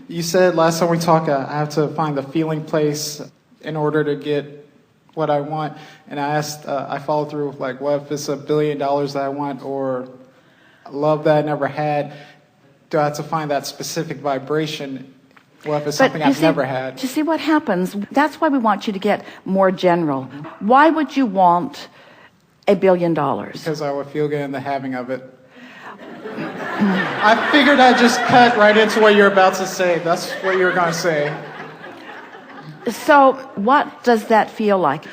You said last time we talked, I have to find the feeling place in order to get what I want. And I followed through, like, what if it's $1 billion that I want, or love that I never had? Do I have to find that specific vibration? What if it's something I've never had? You see what happens? That's why we want you to get more general. Why would you want $1 billion? Because I would feel good in the having of it. I figured I'd just cut right into what you're about to say. That's what you were going to say. So what does that feel like?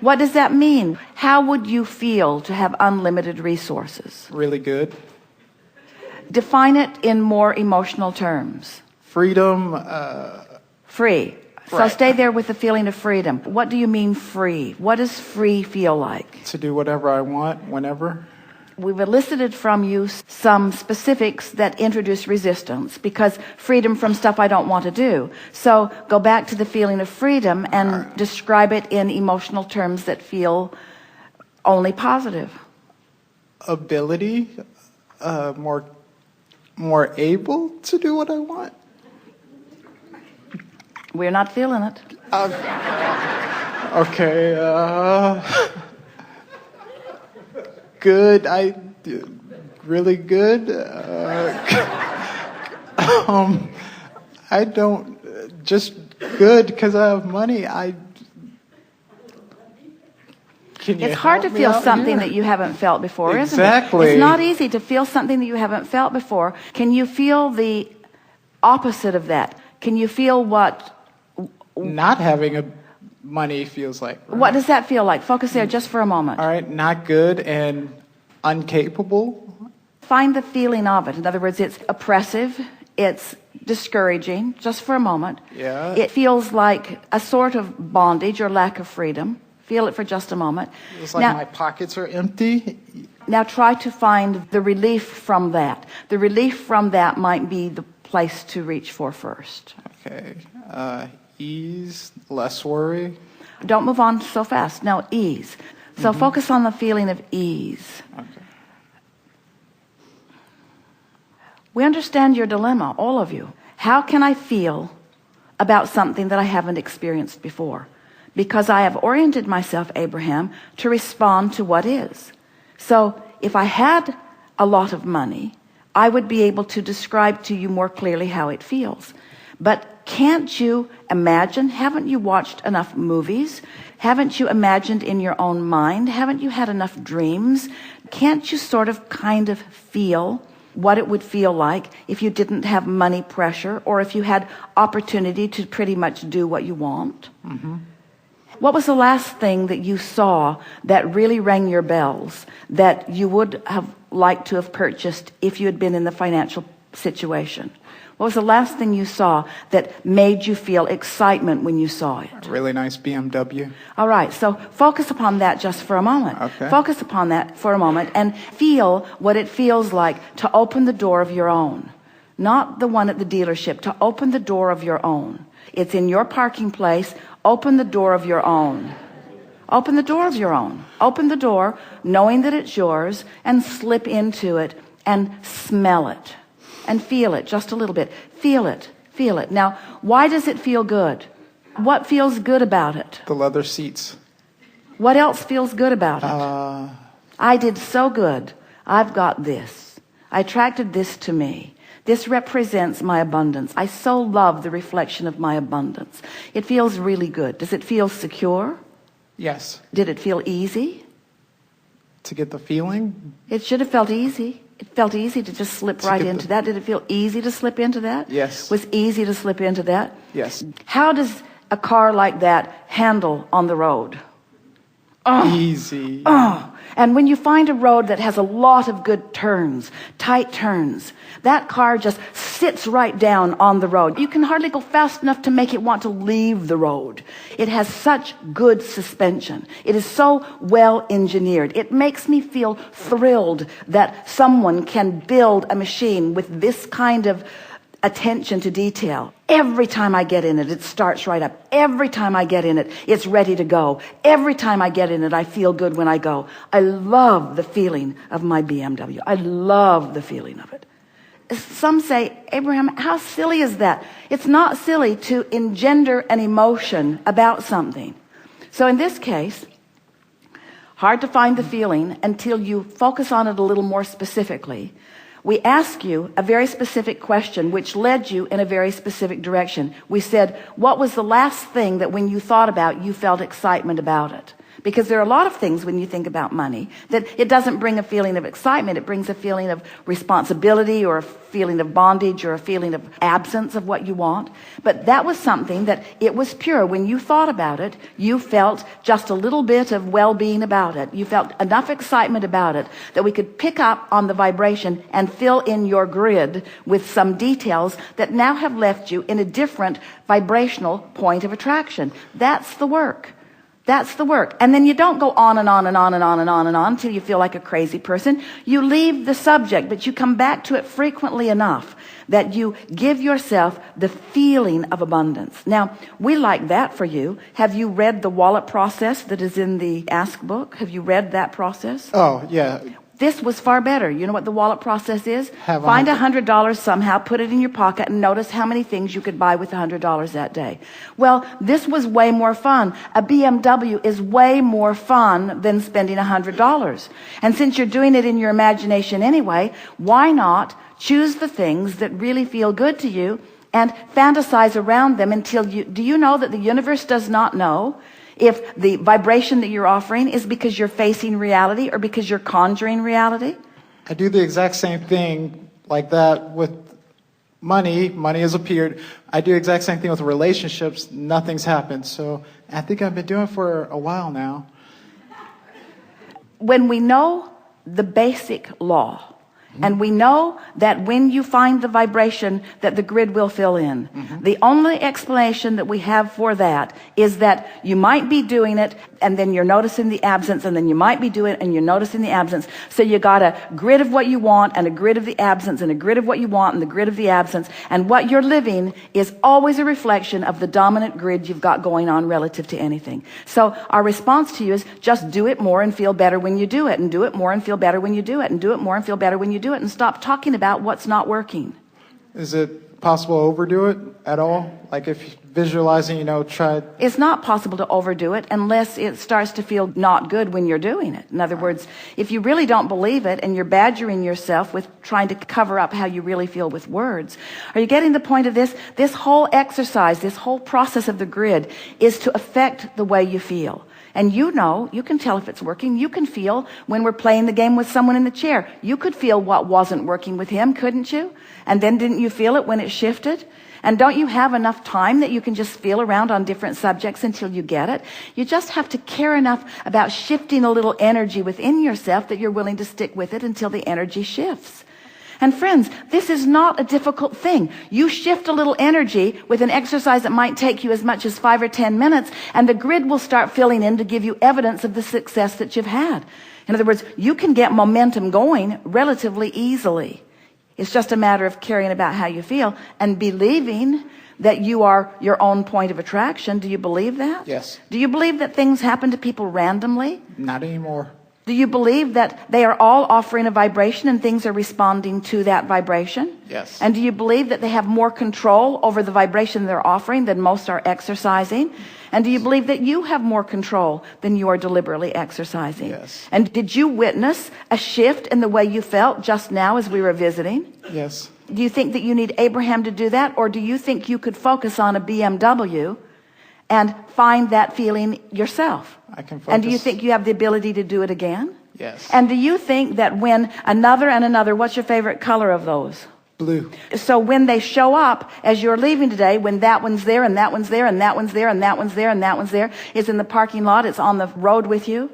What does that mean? How would you feel to have unlimited resources? Really good. Define it in more emotional terms. Freedom. Free. So Right. stay there with the feeling of freedom. What do you mean free? What does free feel like? To do whatever I want, whenever. We've elicited from you some specifics that introduce resistance, because freedom from stuff I don't want to do. So go back to the feeling of freedom and describe it in emotional terms that feel only positive. Ability. More able to do what I want. We're not feeling it. Okay. Good. Really good. I don't. Just good because I have money. It's hard to feel something that you haven't felt before, isn't it? Exactly. It's not easy to feel something that you haven't felt before. Can you feel the opposite of that? Can you feel what not having money feels like? Right? What does that feel like? Focus there just for a moment. All right, not good and incapable. Find the feeling of it. In other words, it's oppressive, it's discouraging, just for a moment. Yeah. It feels like a sort of bondage or lack of freedom. Feel it for just a moment. It's like my pockets are empty. Now try to find the relief from that. The relief from that might be the place to reach for first. Okay. Ease, less worry. Don't move on so fast. Now ease. So focus on the feeling of ease. Okay. We understand your dilemma, all of you. How can I feel about something that I haven't experienced before? Because I have oriented myself, Abraham, to respond to what is. So if I had a lot of money, I would be able to describe to you more clearly how it feels. But can't you imagine? Haven't you watched enough movies? Haven't you imagined in your own mind? Haven't you had enough dreams? Can't you sort of kind of feel what it would feel like if you didn't have money pressure, or if you had opportunity to pretty much do what you want? What was the last thing that you saw that really rang your bells, that you would have liked to have purchased if you had been in the financial situation? What was the last thing you saw that made you feel excitement when you saw it? A really nice BMW. All right, so focus upon that just for a moment. Okay. Focus upon that for a moment and feel what it feels like to open the door of your own. Not the one at the dealership, to open the door of your own. It's in your parking place. Open the door of your own. Open the door of your own. Open the door, knowing that it's yours, and slip into it and smell it. And feel it just a little bit. Feel it. Feel it. Now, why does it feel good? What feels good about it? The leather seats. What else feels good about it? I did so good. I've got this. I attracted this to me. This represents my abundance. I so love the reflection of my abundance. It feels really good. Does it feel secure? Yes. Did it feel easy? To get the feeling? It should have felt easy. It felt easy to just slip right into that. Did it feel easy to slip into that? Yes. Was easy to slip into that? Yes. How does a car like that handle on the road? Easy. And when you find a road that has a lot of good turns, tight turns, that car just sits right down on the road. You can hardly go fast enough to make it want to leave the road. It has such good suspension. It is so well engineered. It makes me feel thrilled that someone can build a machine with this kind of attention to detail. Every time I get in it, it starts right up. Every time I get in it, it's ready to go. Every time I get in it, I feel good when I go. I love the feeling of my BMW. I love the feeling of it. some say, Abraham, how silly is that? It's not silly to engender an emotion about something. So in this case, hard to find the feeling until you focus on it a little more specifically. We ask you a very specific question which led you in a very specific direction. We said, what was the last thing that when you thought about, you felt excitement about it? Because there are a lot of things when you think about money that it doesn't bring a feeling of excitement. It brings a feeling of responsibility or a feeling of bondage or a feeling of absence of what you want. But that was something that it was pure. When you thought about it, you felt just a little bit of well-being about it. You felt enough excitement about it that we could pick up on the vibration and fill in your grid with some details that now have left you in a different vibrational point of attraction. That's the work. That's the work. And then you don't go on and on and on and on and on and on until you feel like a crazy person. You leave the subject, but you come back to it frequently enough that you give yourself the feeling of abundance. Now, we like that for you. Have you read the wallet process that is in the Ask book? Have you read that process? Oh, yeah. This was far better. You know what the wallet process is? Have Find $100 somehow, put it in your pocket, and notice how many things you could buy with $100 that day. Well, this was way more fun. A BMW is way more fun than spending $100. And since you're doing it in your imagination anyway, why not choose the things that really feel good to you and fantasize around them until do you know that the universe does not know if the vibration that you're offering is because you're facing reality or because you're conjuring reality? I do the exact same thing like that with money. Money has appeared. I do the exact same thing with relationships. Nothing's happened. So I think I've been doing it for a while now. When we know the basic law, and we know that when you find the vibration that the grid will fill in. The only explanation that we have for that is that you might be doing it and then you're noticing the absence, and then you might be doing it and you're noticing the absence. So you got a grid of what you want and a grid of the absence and a grid of what you want and the grid of the absence. And what you're living is always a reflection of the dominant grid you've got going on relative to anything. So our response to you is just do it more and feel better when you do it, and do it more and feel better when you do it, and do it more and feel better when you do it, and stop talking about what's not working. Is it possible to overdo it at all? Like if visualizing, try... It's not possible to overdo it unless it starts to feel not good when you're doing it. In other words, if you really don't believe it and you're badgering yourself with trying to cover up how you really feel with words, are you getting the point of this? This whole exercise, this whole process of the grid is to affect the way you feel. And you can tell if it's working. You can feel when we're playing the game with someone in the chair. You could feel what wasn't working with him, couldn't you? And then didn't you feel it when it shifted? And don't you have enough time that you can just feel around on different subjects until you get it? You just have to care enough about shifting a little energy within yourself that you're willing to stick with it until the energy shifts. And friends, this is not a difficult thing. You shift a little energy with an exercise that might take you as much as 5 or 10 minutes, and the grid will start filling in to give you evidence of the success that you've had. In other words, you can get momentum going relatively easily. It's just a matter of caring about how you feel and believing that you are your own point of attraction. Do you believe that? Yes. Do you believe that things happen to people randomly? Not anymore. Do you believe that they are all offering a vibration and things are responding to that vibration? Yes. And do you believe that they have more control over the vibration they're offering than most are exercising? And do you believe that you have more control than you are deliberately exercising? Yes. And did you witness a shift in the way you felt just now as we were visiting? Yes. Do you think that you need Abraham to do that? Or do you think you could focus on a BMW and find that feeling yourself? I can focus. And do you think you have the ability to do it again? Yes. And do you think that when another and another, what's your favorite color of those? Blue. So when they show up as you're leaving today, when that one's there and that one's there and that one's there and that one's there and that one's there, it's in the parking lot, it's on the road with you.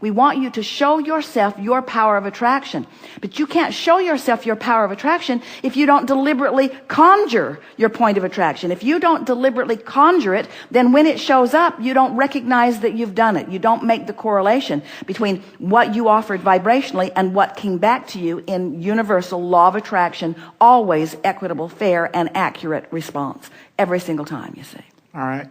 We want you to show yourself your power of attraction. But you can't show yourself your power of attraction if you don't deliberately conjure your point of attraction. If you don't deliberately conjure it, then when it shows up, you don't recognize that you've done it. You don't make the correlation between what you offered vibrationally and what came back to you in universal law of attraction, always equitable, fair, and accurate response. Every single time, you see. All right.